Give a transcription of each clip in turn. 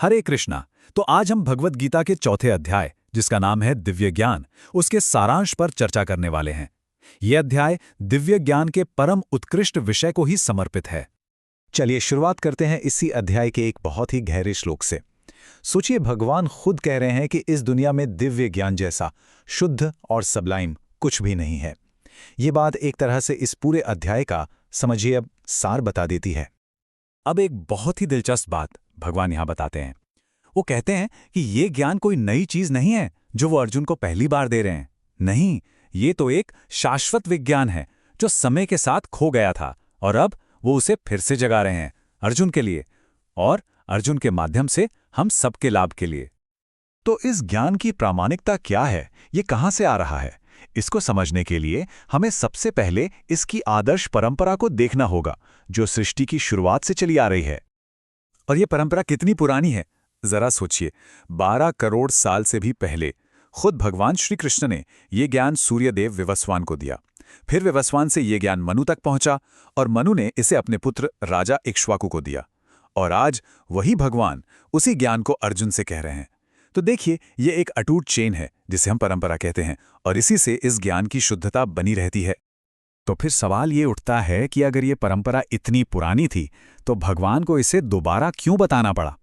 हरे कृष्णा। तो आज हम भगवत गीता के चौथे अध्याय, जिसका नाम है दिव्य ज्ञान, उसके सारांश पर चर्चा करने वाले हैं। यह अध्याय दिव्य ज्ञान के परम उत्कृष्ट विषय को ही समर्पित है। चलिए शुरुआत करते हैं इसी अध्याय के एक बहुत ही गहरे श्लोक से। सोचिए, भगवान खुद कह रहे हैं कि इस दुनिया में दिव्य ज्ञान जैसा शुद्ध और सबलाइम कुछ भी नहीं है। ये बात एक तरह से इस पूरे अध्याय का, समझिए, अब सार बता देती है। अब एक बहुत ही दिलचस्प बात भगवान यहाँ बताते हैं। वो कहते हैं कि ये ज्ञान कोई नई चीज नहीं है जो वो अर्जुन को पहली बार दे रहे हैं। नहीं, ये तो एक शाश्वत विज्ञान है जो समय के साथ खो गया था और अब वो उसे फिर से जगा रहे हैं अर्जुन के लिए, और अर्जुन के माध्यम से हम सबके लाभ के लिए। तो इस ज्ञान की प्रामाणिकता क्या है, ये कहाँ से आ रहा है? इसको समझने के लिए हमें सबसे पहले इसकी आदर्श परंपरा को देखना होगा, जो सृष्टि की शुरुआत से चली आ रही है। और ये परंपरा कितनी पुरानी है, जरा सोचिए। 12 करोड़ साल से भी पहले खुद भगवान श्री कृष्ण ने ये ज्ञान सूर्यदेव विवस्वान को दिया। फिर विवस्वान से ये ज्ञान मनु तक पहुंचा और मनु ने इसे अपने पुत्र राजा इक्ष्वाकु को दिया। और आज वही भगवान उसी ज्ञान को अर्जुन से कह रहे हैं। तो देखिए, ये एक अटूट चेन है जिसे हम परंपरा कहते हैं, और इसी से इस ज्ञान की शुद्धता बनी रहती है। तो फिर सवाल ये उठता है कि अगर ये परंपरा इतनी पुरानी थी तो भगवान को इसे दोबारा क्यों बताना पड़ा?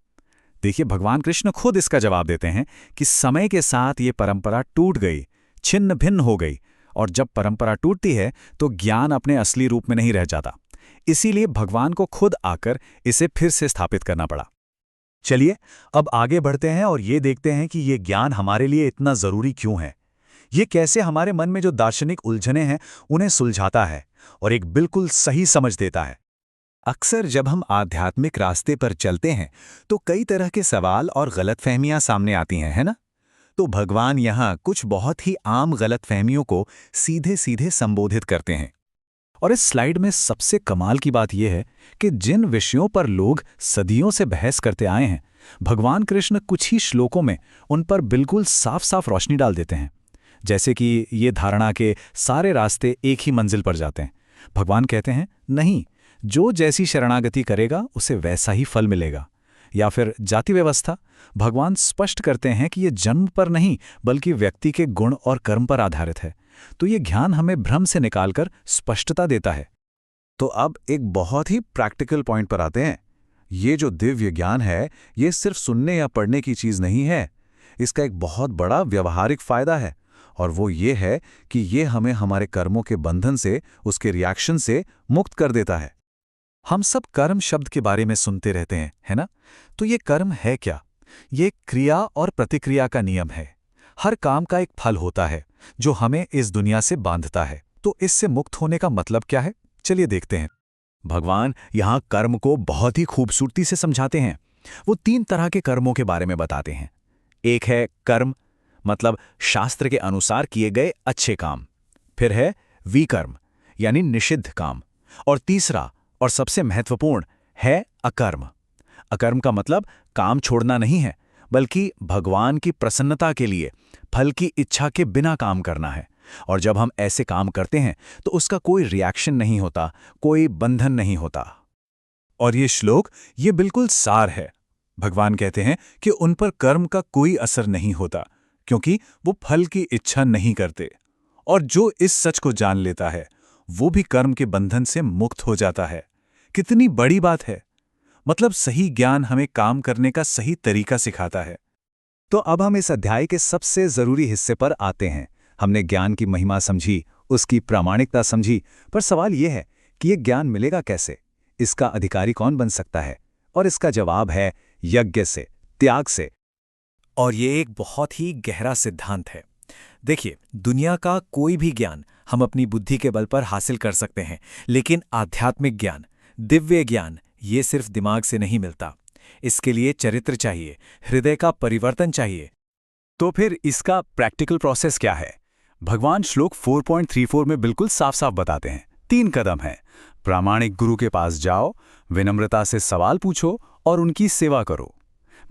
देखिए, भगवान कृष्ण खुद इसका जवाब देते हैं कि समय के साथ ये परंपरा टूट गई, छिन्न भिन्न हो गई, और जब परंपरा टूटती है तो ज्ञान अपने असली रूप में नहीं रह जाता। इसीलिए भगवान को खुद आकर इसे फिर से स्थापित करना पड़ा। चलिए अब आगे बढ़ते हैं और ये देखते हैं कि ये ज्ञान हमारे लिए इतना जरूरी क्यों है। ये कैसे हमारे मन में जो दार्शनिक उलझनें हैं उन्हें सुलझाता है और एक बिल्कुल सही समझ देता है। अक्सर जब हम आध्यात्मिक रास्ते पर चलते हैं तो कई तरह के सवाल और गलतफहमियां सामने आती हैं, है ना? तो भगवान यहाँ कुछ बहुत ही आम गलतफहमियों को सीधे सीधे संबोधित करते हैं। और इस स्लाइड में सबसे कमाल की बात यह है कि जिन विषयों पर लोग सदियों से बहस करते आए हैं, भगवान कृष्ण कुछ ही श्लोकों में उन पर बिल्कुल साफ साफ रोशनी डाल देते हैं। जैसे कि ये धारणा के सारे रास्ते एक ही मंजिल पर जाते हैं। भगवान कहते हैं, नहीं, जो जैसी शरणागति करेगा उसे वैसा ही फल मिलेगा। या फिर जाति व्यवस्था, भगवान स्पष्ट करते हैं कि ये जन्म पर नहीं बल्कि व्यक्ति के गुण और कर्म पर आधारित है। तो ये ज्ञान हमें भ्रम से निकालकर स्पष्टता देता है। तो अब एक बहुत ही प्रैक्टिकल पॉइंट पर आते हैं। ये जो दिव्य ज्ञान है, ये सिर्फ सुनने या पढ़ने की चीज नहीं है। इसका एक बहुत बड़ा व्यवहारिक फायदा है, और वो ये है कि ये हमें हमारे कर्मों के बंधन से, उसके रिएक्शन से मुक्त कर देता है। हम सब कर्म शब्द के बारे में सुनते रहते हैं, है ना? तो ये कर्म है क्या? ये क्रिया और प्रतिक्रिया का नियम है। हर काम का एक फल होता है जो हमें इस दुनिया से बांधता है। तो इससे मुक्त होने का मतलब क्या है? चलिए देखते हैं। भगवान यहाँ कर्म को बहुत ही खूबसूरती से समझाते हैं। वो 3 तरह के कर्मों के बारे में बताते हैं। एक है कर्म, मतलब शास्त्र के अनुसार किए गए अच्छे काम। फिर है विकर्म, यानी निषिद्ध काम। और तीसरा और सबसे महत्वपूर्ण है अकर्म। अकर्म का मतलब काम छोड़ना नहीं है, बल्कि भगवान की प्रसन्नता के लिए फल की इच्छा के बिना काम करना है। और जब हम ऐसे काम करते हैं तो उसका कोई रिएक्शन नहीं होता, कोई बंधन नहीं होता। और ये श्लोक ये बिल्कुल सार है। भगवान कहते हैं कि उन पर कर्म का कोई असर नहीं होता, क्योंकि वो फल की इच्छा नहीं करते। और जो इस सच को जान लेता है वो भी कर्म के बंधन से मुक्त हो जाता है। कितनी बड़ी बात है! मतलब सही ज्ञान हमें काम करने का सही तरीका सिखाता है। तो अब हम इस अध्याय के सबसे जरूरी हिस्से पर आते हैं। हमने ज्ञान की महिमा समझी, उसकी प्रामाणिकता समझी, पर सवाल यह है कि यह ज्ञान मिलेगा कैसे? इसका अधिकारी कौन बन सकता है? और इसका जवाब है यज्ञ से, त्याग से। और ये एक बहुत ही गहरा सिद्धांत है। देखिए, दुनिया का कोई भी ज्ञान हम अपनी बुद्धि के बल पर हासिल कर सकते हैं, लेकिन आध्यात्मिक ज्ञान, दिव्य ज्ञान, ये सिर्फ दिमाग से नहीं मिलता। इसके लिए चरित्र चाहिए, हृदय का परिवर्तन चाहिए। तो फिर इसका प्रैक्टिकल प्रोसेस क्या है? भगवान श्लोक 4.34 में बिल्कुल साफ साफ बताते हैं। 3 कदम हैं। प्रामाणिक गुरु के पास जाओ, विनम्रता से सवाल पूछो और उनकी सेवा करो।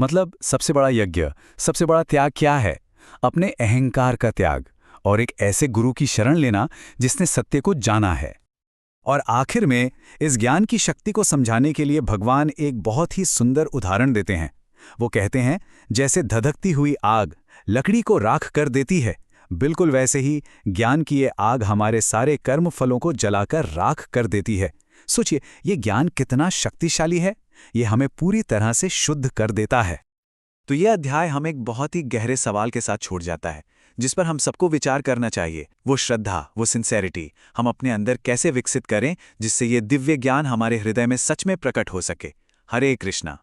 मतलब सबसे बड़ा यज्ञ, सबसे बड़ा त्याग क्या है? अपने अहंकार का त्याग, और एक ऐसे गुरु की शरण लेना जिसने सत्य को जाना है। और आखिर में इस ज्ञान की शक्ति को समझाने के लिए भगवान एक बहुत ही सुंदर उदाहरण देते हैं। वो कहते हैं, जैसे धधकती हुई आग लकड़ी को राख कर देती है, बिल्कुल वैसे ही ज्ञान की ये आग हमारे सारे कर्म फलों को जलाकर राख कर देती है। सोचिए, ये ज्ञान कितना शक्तिशाली है। ये हमें पूरी तरह से शुद्ध कर देता है। तो यह अध्याय हमें एक बहुत ही गहरे सवाल के साथ छोड़ जाता है, जिस पर हम सबको विचार करना चाहिए। वो श्रद्धा, वो सिंसेरिटी हम अपने अंदर कैसे विकसित करें, जिससे ये दिव्य ज्ञान हमारे हृदय में सच में प्रकट हो सके। हरे कृष्णा।